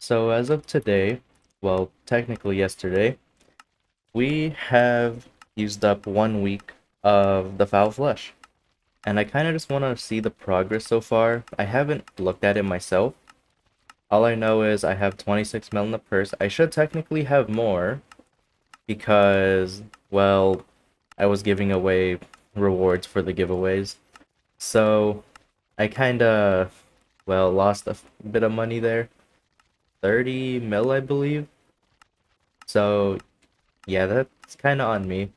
So as of today, well, technically yesterday, we have used up 1 week of the foul flesh. And I kind of just want to see the progress so far. I haven't looked at it myself. All I know is I have 26 mil in the purse. I should technically have more because, well, I was giving away rewards for the giveaways. So I kind of, well, lost a bit of money there. 30 mil, I believe. So yeah, that's kind of on me.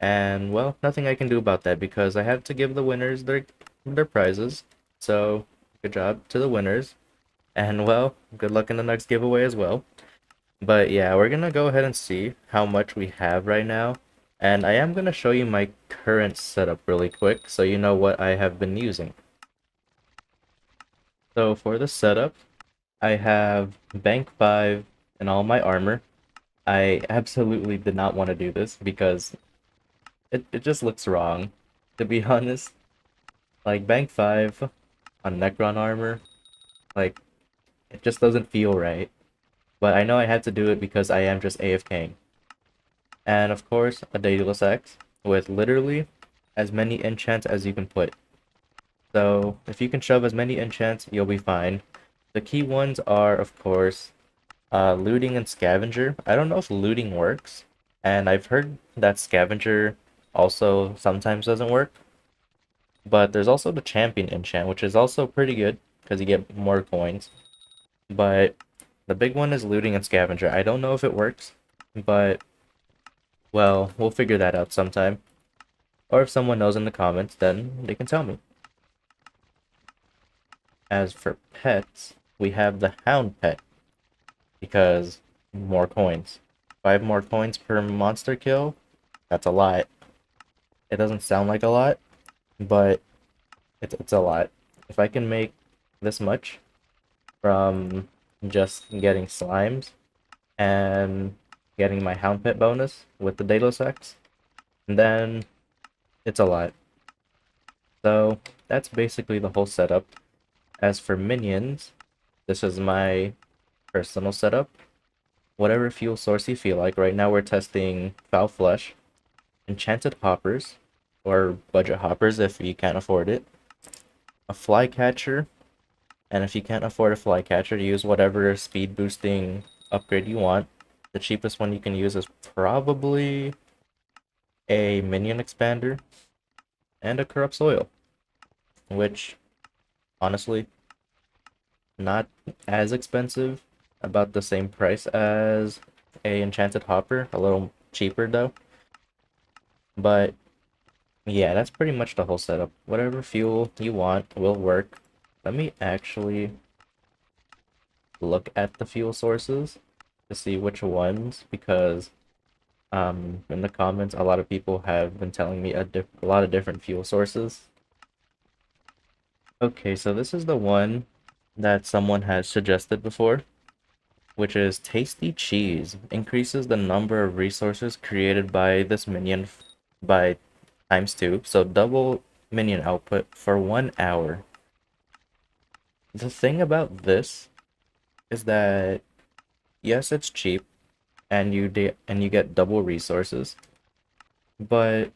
And well, nothing I can do about that because I have to give the winners their prizes. So, good job to the winners. And well, good luck in the next giveaway as well. But yeah, we're gonna go ahead and see how much we have right now. And I am gonna show you my current setup really quick so you know what I have been using. So for the setup, I have Bank 5 and all my armor. I absolutely did not want to do this because it just looks wrong, to be honest. Like Bank 5 on Necron armor, like it just doesn't feel right. But I know I had to do it because I am just AFKing. And of course, a Daedalus X with literally as many enchants as you can put. So if you can shove as many enchants, you'll be fine. The key ones are, of course, looting and scavenger. I don't know if looting works, and I've heard that scavenger also sometimes doesn't work. But there's also the champion enchant, which is also pretty good because you get more coins. But the big one is looting and scavenger. I don't know if it works, but well, we'll figure that out sometime. Or if someone knows in the comments, then they can tell me. As for pets, we have the hound pet because more coins. 5 more coins per monster kill, that's a lot. It doesn't sound like a lot, but it's a lot. If I can make this much from just getting slimes and getting my hound pet bonus with the Daedalus X, then it's a lot. So that's basically the whole setup. As for minions, this is my personal setup. Whatever fuel source you feel like. Right now we're testing Foul Flesh, Enchanted Hoppers, or Budget Hoppers if you can't afford it, a Flycatcher, and if you can't afford a Flycatcher, use whatever speed boosting upgrade you want. The cheapest one you can use is probably a Minion Expander and a Corrupt Soil, which, honestly, not as expensive, about the same price as a Enchanted Hopper, a little cheaper though. But yeah, that's pretty much the whole setup. Whatever fuel you want will work. Let me actually look at the fuel sources to see which ones, because in the comments a lot of people have been telling me a lot of different fuel sources. Okay, so this is the one that someone has suggested before, which is Tasty Cheese. Increases the number of resources created by this minion by ×2, so double minion output for 1 hour. The thing about this is that yes, it's cheap, and you get double resources, but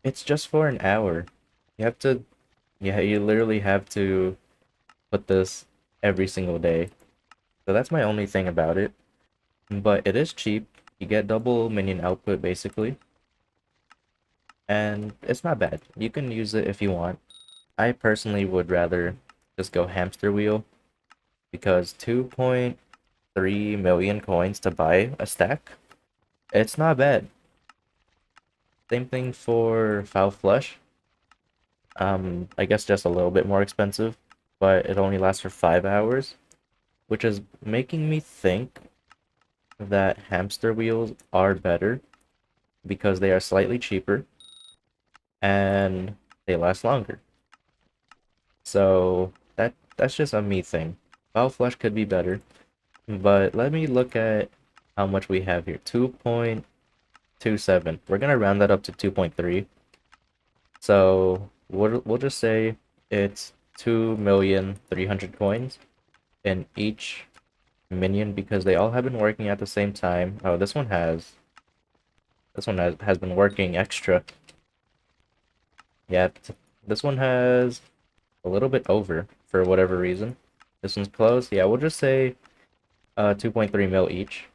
it's just for an hour. You have to, yeah, you literally have to put this every single day. So that's my only thing about it. But it is cheap. You get double minion output basically, and it's not bad. You can use it if you want. I personally would rather just go hamster wheel because 2.3 million coins to buy a stack, it's not bad. Same thing for Foul Flesh. I guess just a little bit more expensive, but it only lasts for 5 hours, which is making me think that hamster wheels are better because they are slightly cheaper and they last longer. So that's just a me thing. Foul Flesh could be better, but let me look at how much we have here. 2.27. We're gonna round that up to 2.3. So we'll just say it's 2,300,000 coins. in each minion because they all have been working at the same time. Oh, this one has has been working extra. Yeah, this one has a little bit over for whatever reason. This one's closed. Yeah, we'll just say 2.3 mil each,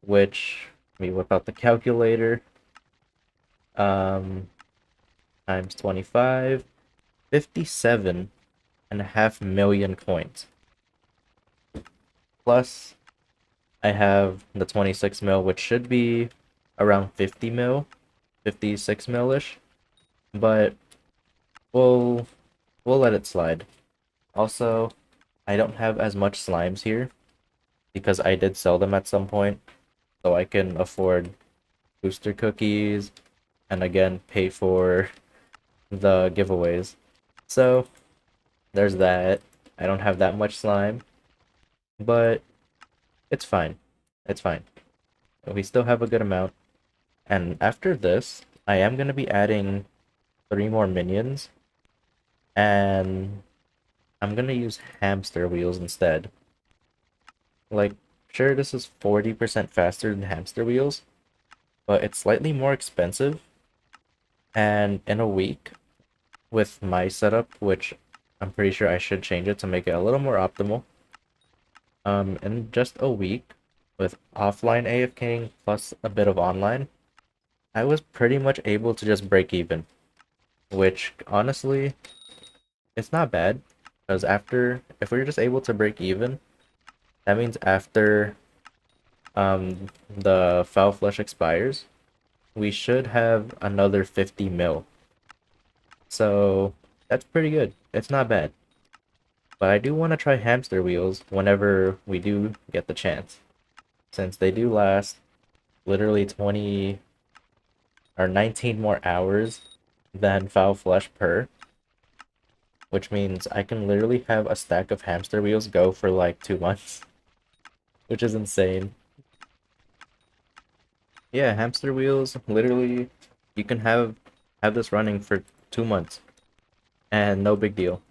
which let me whip out the calculator. Um, times 25, 57.5 million coins. Plus, I have the 26 mil, which should be around 50 mil, 56 mil-ish, but we'll let it slide. Also, I don't have as much slimes here because I did sell them at some point, so I can afford booster cookies and again pay for the giveaways. So there's that. I don't have that much slime, but it's fine. It's fine. We still have a good amount. And after this, I am going to be adding 3 more minions, and I'm going to use hamster wheels instead. Like, sure, this is 40% faster than hamster wheels, but it's slightly more expensive. And in a week, with my setup, which I'm pretty sure I should change it to make it a little more optimal, in just a week, with offline AFKing plus a bit of online, I was pretty much able to just break even, which honestly, it's not bad, because if we're just able to break even, that means after the foul flush expires, we should have another 50 mil. So that's pretty good. It's not bad. But I do want to try hamster wheels whenever we do get the chance, since they do last literally 20 or 19 more hours than foul flush per, which means I can literally have a stack of hamster wheels go for like 2 months, which is insane. Yeah, hamster wheels, literally, you can have this running for 2 months, and no big deal.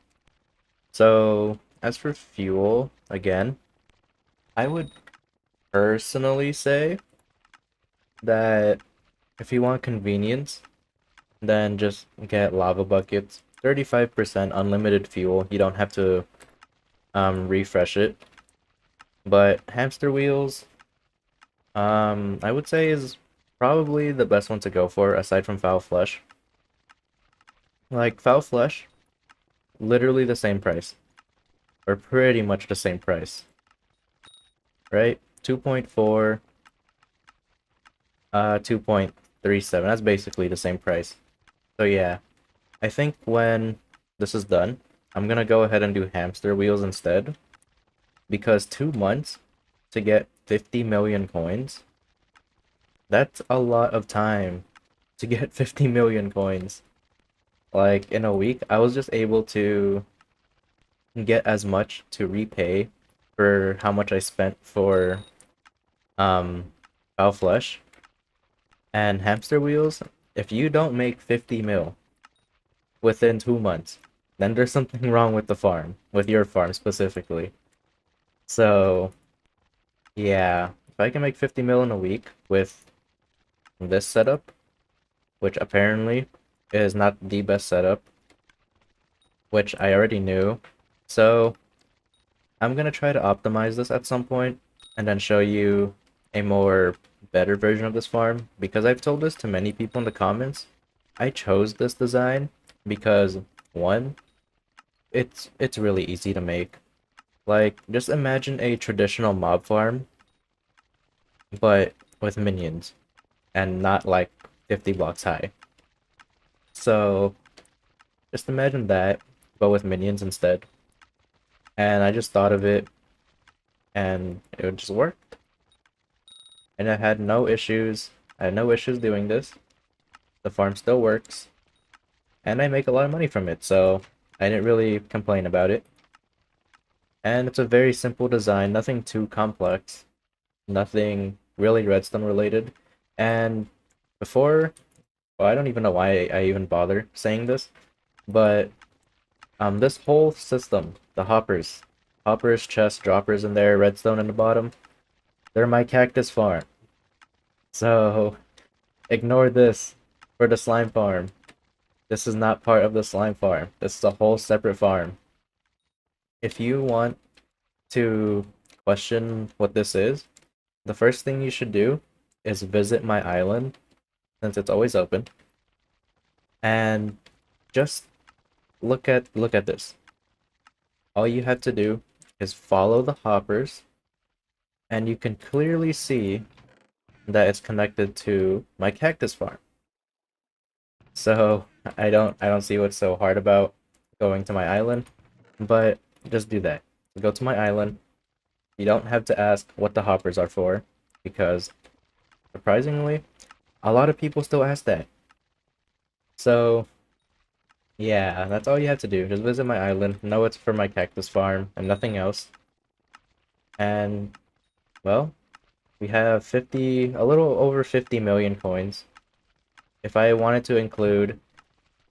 So, as for fuel, again, I would personally say that if you want convenience, then just get lava buckets. 35% unlimited fuel. You don't have to refresh it. But hamster wheels, I would say is probably the best one to go for aside from foul flush. Like foul flush, literally the same price, or pretty much the same price, right? 2.4, 2.37. That's basically the same price. So yeah, I think when this is done, I'm gonna go ahead and do hamster wheels instead, because 2 months to get 50 million coins, that's a lot of time to get 50 million coins. Like in a week, I was just able to get as much to repay for how much I spent for foul flesh and hamster wheels. If you don't make 50 mil within 2 months, then there's something wrong with the farm, with your farm specifically. So yeah, if I can make 50 mil in a week with this setup, which apparently is not the best setup, which I already knew. So I'm gonna try to optimize this at some point and then show you a more better version of this farm, because I've told this to many people in the comments. I chose this design because one, it's really easy to make. Like, just imagine a traditional mob farm, but with minions and not like 50 blocks high. So just imagine that, but with minions instead. And I just thought of it, and it would just work. And I had no issues. I had no issues doing this. The farm still works, and I make a lot of money from it, so I didn't really complain about it. And it's a very simple design, nothing too complex, nothing really redstone related. And before, well, I don't even know why I even bother saying this, but this whole system, the hoppers, Hoppers, chests, droppers in there, redstone in the bottom. They're my cactus farm. So ignore this for the slime farm. This is not part of the slime farm. This is a whole separate farm. If you want to question what this is, the first thing you should do is visit my island, since it's always open, and just look at this. All you have to do is follow the hoppers, and you can clearly see that it's connected to my cactus farm. So I don't see what's so hard about going to my island, but just do that. Go to my island. You don't have to ask what the hoppers are for, because surprisingly, a lot of people still ask that. So yeah, that's all you have to do. Just visit my island, know it's for my cactus farm and nothing else. And well, we have a little over 50 million coins. If I wanted to include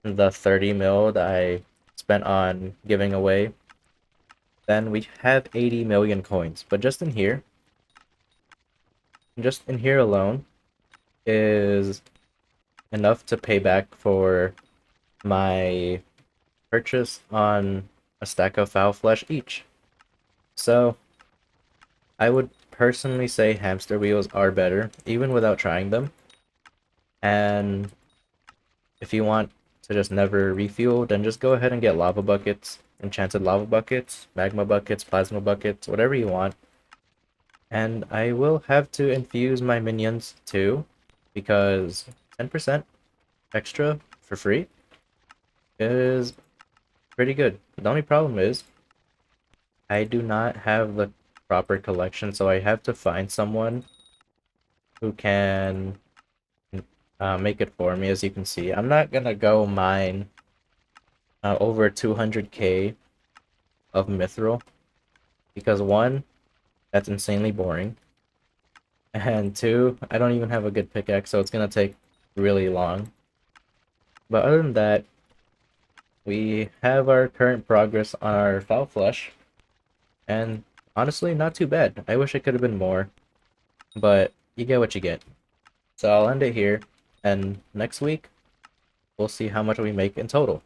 the 30 mil that I spent on giving away, then we have 80 million coins. But just in here alone is enough to pay back for my purchase on a stack of foul flesh each. So I would personally say hamster wheels are better, even without trying them. And if you want to just never refuel, then just go ahead and get lava buckets, enchanted lava buckets, magma buckets, plasma buckets, whatever you want. And I will have to infuse my minions too, because 10% extra for free is pretty good. The only problem is I do not have the proper collection, so I have to find someone who can make it for me. As you can see, I'm not gonna go mine over 200k of mithril, because one, that's insanely boring, and two, I don't even have a good pickaxe, so it's gonna take really long. But other than that, we have our current progress on our foul flesh, and honestly, not too bad. I wish it could have been more, but you get what you get. So I'll end it here, and next week, we'll see how much we make in total.